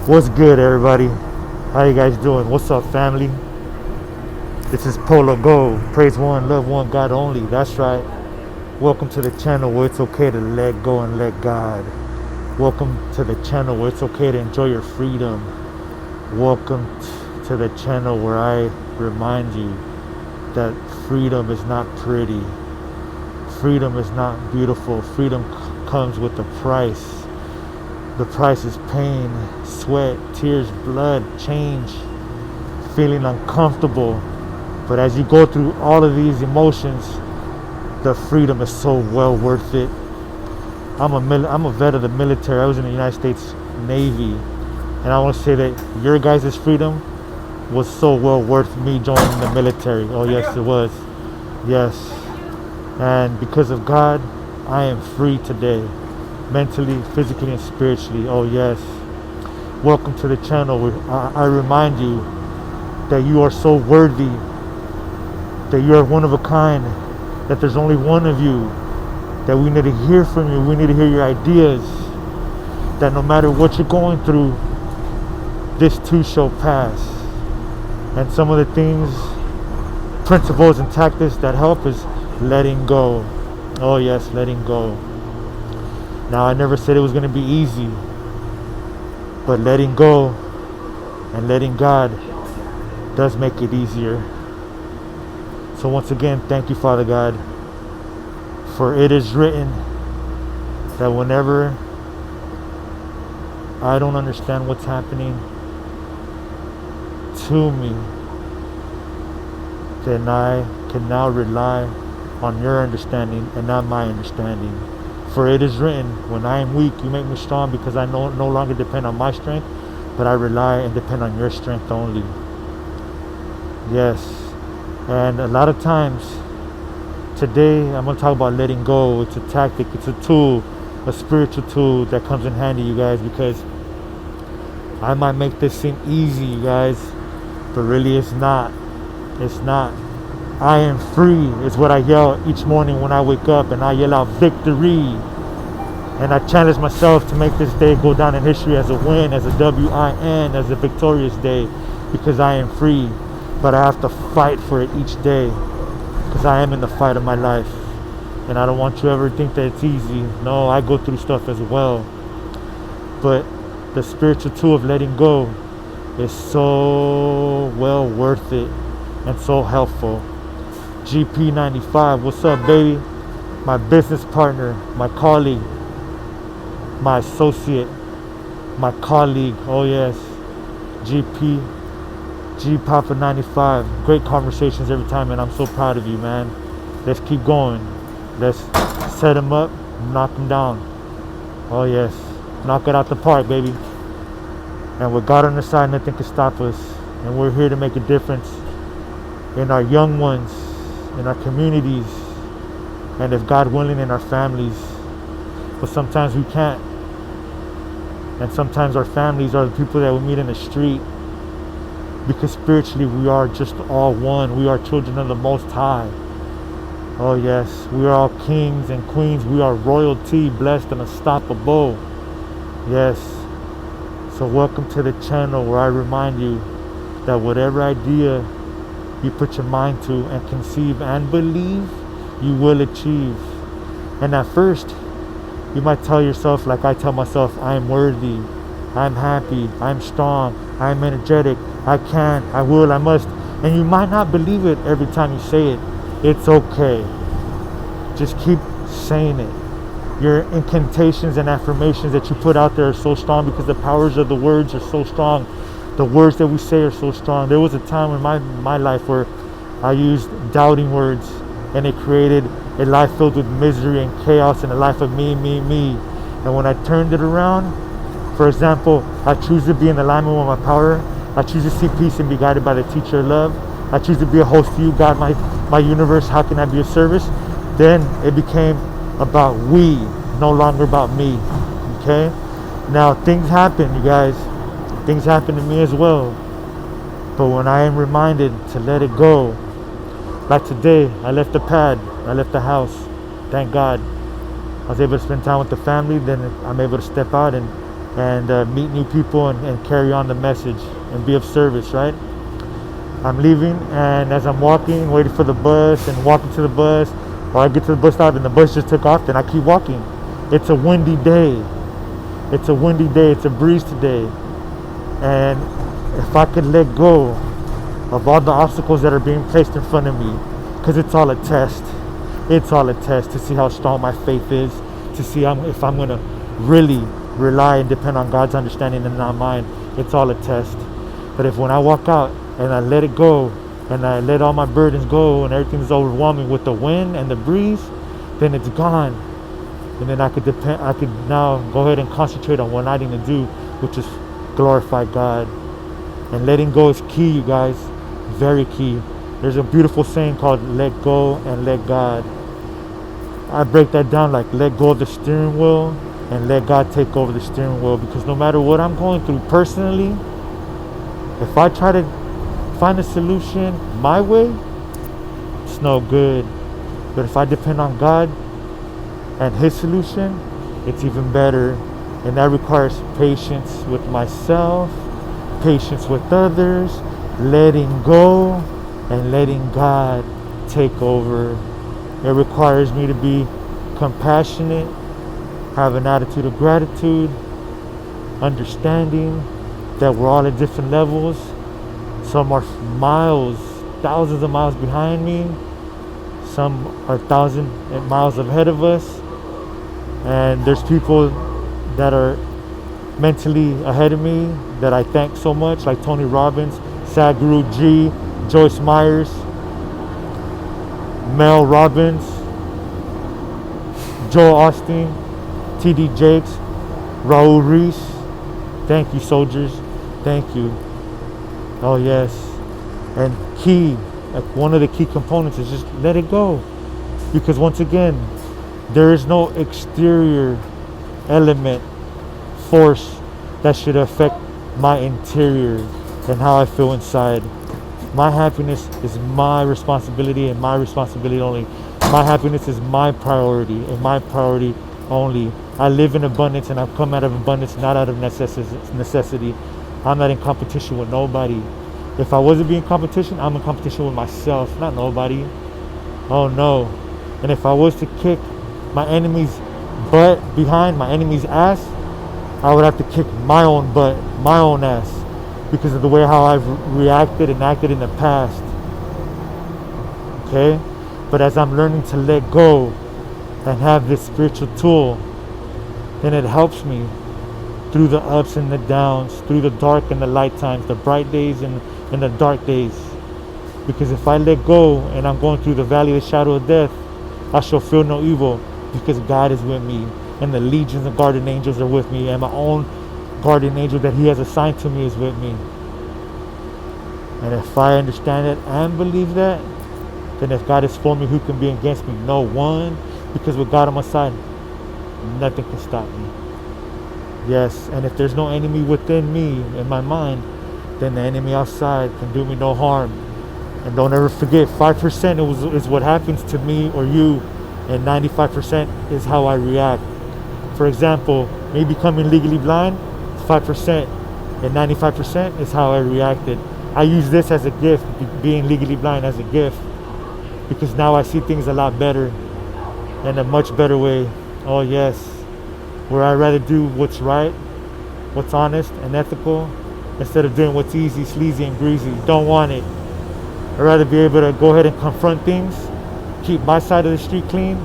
What's good, everybody? How you guys doing? What's up, family? This is Polo Go. Praise one, love one, God only. That's right. Welcome to the channel where it's okay to let go and let God. Welcome to the channel where it's okay to enjoy your freedom. Welcome to the channel where I remind you that freedom is not pretty. Freedom is not beautiful. Freedom comes with a price. The price is pain, sweat, tears, blood, change, feeling uncomfortable. But as you go through all of these emotions, the freedom is so well worth it. I'm a vet of the military. I was in the United States Navy. And I want to say that your guys' freedom was so well worth me joining the military. Oh, yes, it was. Yes. And because of God, I am free today. Mentally, physically, and spiritually. Oh yes. Welcome to the channel where I remind you that you are so worthy, that you are one of a kind, that there's only one of you, that we need to hear from you, we need to hear your ideas, that no matter what you're going through, this too shall pass. And some of the things, principles and tactics that help is letting go. Oh yes, letting go. Now, I never said it was going to be easy, but letting go and letting God does make it easier. So once again, thank you, Father God, for it is written that whenever I don't understand what's happening to me, then I can now rely on your understanding and not my understanding. For it is written, when I am weak, you make me strong, because I no longer depend on my strength, but I rely and depend on your strength only. Yes. And a lot of times, today, I'm going to talk about letting go. It's a tactic, it's a tool, a spiritual tool that comes in handy, you guys, because I might make this seem easy, you guys, but really it's not. It's not. I am free is what I yell each morning when I wake up, and I yell out victory. And I challenge myself to make this day go down in history as a win, as a W-I-N, as a victorious day, because I am free. But I have to fight for it each day, because I am in the fight of my life. And I don't want you to ever think that it's easy. No, I go through stuff as well. But the spiritual tool of letting go is so well worth it and so helpful. GP95, what's up, baby? My business partner, my colleague, my associate, my colleague. Oh yes, GP, G Papa 95. Great conversations every time, and I'm so proud of you, man. Let's keep going. Let's set them up, knock them down. Oh yes, knock it out the park, baby. And with God on the side, nothing can stop us. And we're here to make a difference in our young ones, in our communities, and if God willing, in our families. But sometimes we can't. And sometimes our families are the people that we meet in the street, because spiritually we are just all one. We are children of the Most High. Oh yes, we are all kings and queens. We are royalty, blessed and unstoppable. Yes. So welcome to the channel where I remind you that whatever idea you put your mind to and conceive and believe, you will achieve. And at first, you might tell yourself, like I tell myself, I am worthy, I'm happy, I'm strong, I'm energetic, I can, I will, I must. And you might not believe it every time you say it. It's okay. Just keep saying it. Your incantations and affirmations that you put out there are so strong, because the powers of the words are so strong. The words that we say are so strong. There was a time in my life where I used doubting words, and it created a life filled with misery and chaos, and a life of me. And when I turned it around, for example, I choose to be in alignment with my power. I choose to see peace and be guided by the teacher of love. I choose to be a host to you, God, my universe. How can I be of service? Then it became about we, no longer about me. Okay? Now things happen, you guys. Things happen to me as well. But when I am reminded to let it go, like today, I left the pad, I left the house. Thank God. I was able to spend time with the family. Then I'm able to step out and and meet new people and carry on the message and be of service, right? I'm leaving, and as I'm walking, waiting for the bus and walking to the bus, or I get to the bus stop and the bus just took off, then I keep walking. It's a windy day. It's a windy day. It's a breeze today. And if I could let go of all the obstacles that are being placed in front of me, because it's all a test. It's all a test to see how strong my faith is, to see if I'm going to really rely and depend on God's understanding and not mine. It's all a test. But if when I walk out and I let it go, and I let all my burdens go, and everything's overwhelming with the wind and the breeze, then it's gone. And then I could now go ahead and concentrate on what I need to do, which is glorify God. And letting go is key, you guys. Very key. There's a beautiful saying called let go and let God. I break that down like let go of the steering wheel and let God take over the steering wheel, because no matter what I'm going through personally, if I try to find a solution my way, it's no good. But if I depend on God and His solution, it's even better. And that requires patience with myself, patience with others, letting go and letting God take over. It requires me to be compassionate, have an attitude of gratitude, understanding that we're all at different levels. Some are miles, thousands of miles behind me. Some are thousands of miles ahead of us. And there's people that are mentally ahead of me that I thank so much, like Tony Robbins, Sadhguru G, Joyce Myers, Mel Robbins, Joel Austin, T.D. Jakes, Raul Reese. Thank you, soldiers. Thank you. Oh yes. And one of the key components is just let it go. Because once again, there is no exterior element, force that should affect my interior and how I feel inside. My happiness is my responsibility and my responsibility only. My happiness is my priority and my priority only. I live in abundance and I've come out of abundance, not out of necessity. I'm not in competition with nobody. If I wasn't being competition, I'm in competition with myself, not nobody. Oh no. And if I was to kick my enemy's butt behind my enemy's ass, I would have to kick my own butt, my own ass, because of the way how I've reacted and acted in the past. Okay? But as I'm learning to let go and have this spiritual tool, then it helps me through the ups and the downs, through the dark and the light times, the bright days and the dark days. Because if I let go and I'm going through the valley of the shadow of death, I shall feel no evil, because God is with me, and the legions of guardian angels are with me, and my own guardian angel that He has assigned to me is with me. And if I understand it and believe that, then if God is for me, who can be against me? No one. Because with God on my side, nothing can stop me. Yes, and if there's no enemy within me, in my mind, then the enemy outside can do me no harm. And don't ever forget, 5% is what happens to me or you, and 95% is how I react. For example, me becoming legally blind, 5%, and 95% is how I reacted. I use this as a gift, being legally blind as a gift, because now I see things a lot better, in a much better way. Oh yes, where I'd rather do what's right, what's honest and ethical, instead of doing what's easy, sleazy, and greasy. Don't want it. I'd rather be able to go ahead and confront things, keep my side of the street clean,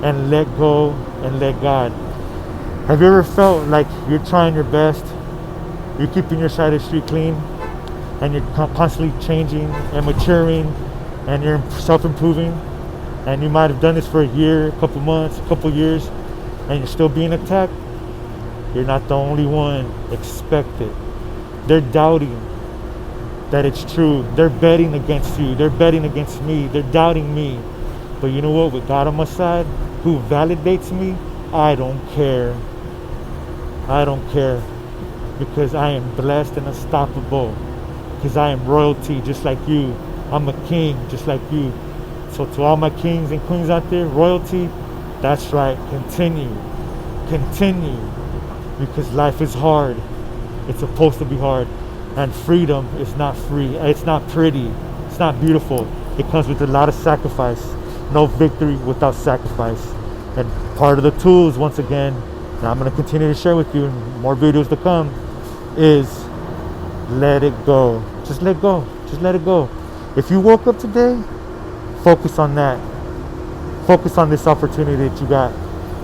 and let go and let God. Have you ever felt like you're trying your best, you're keeping your side of the street clean, and you're constantly changing and maturing, and you're self-improving, and you might have done this for a year, a couple months, a couple years, and you're still being attacked? You're not the only one. Expect it. They're doubting that it's true. They're betting against you. They're betting against me. They're doubting me. But you know what? With God on my side, who validates me, I don't care. I don't care. Because I am blessed and unstoppable. Because I am royalty just like you. I'm a king just like you. So to all my kings and queens out there, royalty, that's right. Continue. Continue. because life is hard. It's supposed to be hard. And freedom is not free. It's not pretty. It's not beautiful. It comes with a lot of sacrifice. No victory without sacrifice. And part of the tools, once again, and I'm going to continue to share with you in more videos to come, is let it go. Just let go. Just let it go. If you woke up today, focus on that. Focus on this opportunity that you got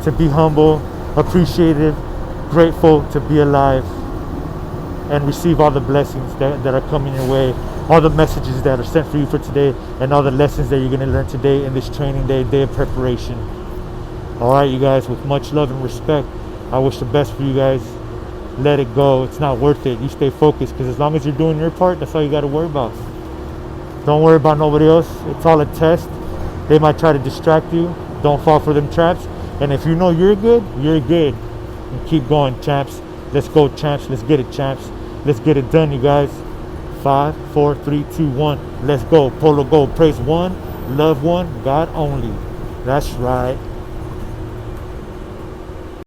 to be humble, appreciative, grateful to be alive, and receive all the blessings that are coming your way, all the messages that are sent for you for today, and all the lessons that you're going to learn today in this training day of preparation. All right, you guys, with much love and respect, I wish the best for you guys. Let it go. It's not worth it. You stay focused, because as long as you're doing your part, that's all you got to worry about. Don't worry about nobody else. It's all a test. They might try to distract you. Don't fall for them traps. And if you know you're good, you're good. And keep going, champs. Let's go, champs. Let's get it, champs. Let's get it done, you guys. 5, 4, 3, 2, 1. Let's go. Polo go. Praise one. Love one. God only. That's right.